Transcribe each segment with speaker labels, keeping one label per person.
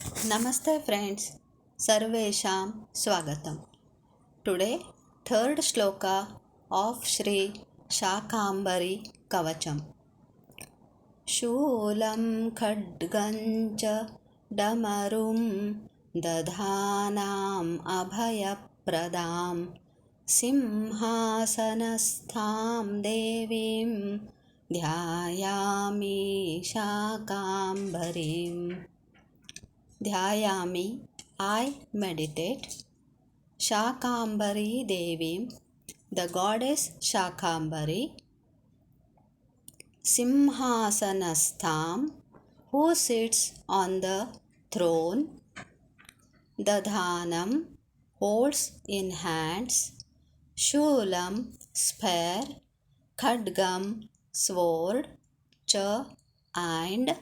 Speaker 1: Namaste friends, Sarvesham Swagatam. Today, third shloka of Shri Shakambari Kavacham. Shulam khadgancha damarum dadhanam abhayapradam simhasanastham devim ध्यायामि शाकाम्बरीम्. Dhyayami, I meditate. Shakambari Devim, the goddess Shakambari. Simhasanastham, who sits on the throne. Dadhanam, holds in hands. Shulam, spear. Khadgam, sword. Cha, and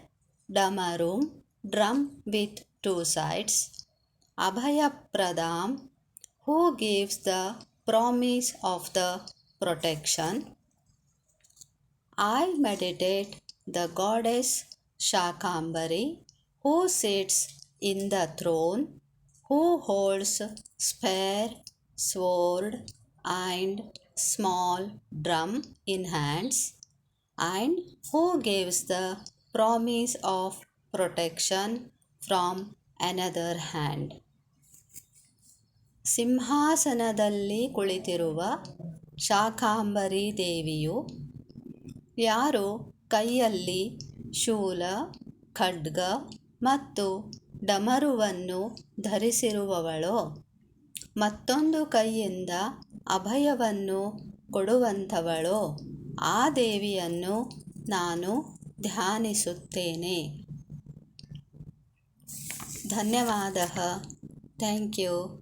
Speaker 1: Damarum, drum with two sides. Abhayapradam, who gives the promise of the protection. I meditate the goddess Shakambari, who sits in the throne, who holds spear, sword, and small drum in hands, and who gives the promise of protection from another hand. ಸಿಂಹಾಸನದಲ್ಲಿ ಕುಳಿತಿರುವ ಶಾಕಾಂಬರಿ ದೇವಿಯು ಯಾರು ಕೈಯಲ್ಲಿ ಶೂಲ, ಖಡ್ಗ ಮತ್ತು ಡಮರುವನ್ನು ಧರಿಸಿರುವವಳೋ, ಮತ್ತೊಂದು ಕೈಯಿಂದ ಅಭಯವನ್ನು ಕೊಡುವಂಥವಳೋ ಆ ದೇವಿಯನ್ನು ನಾನು ಧ್ಯಾನಿಸುತ್ತೇನೆ. ಧನ್ಯವಾದः. Thank you.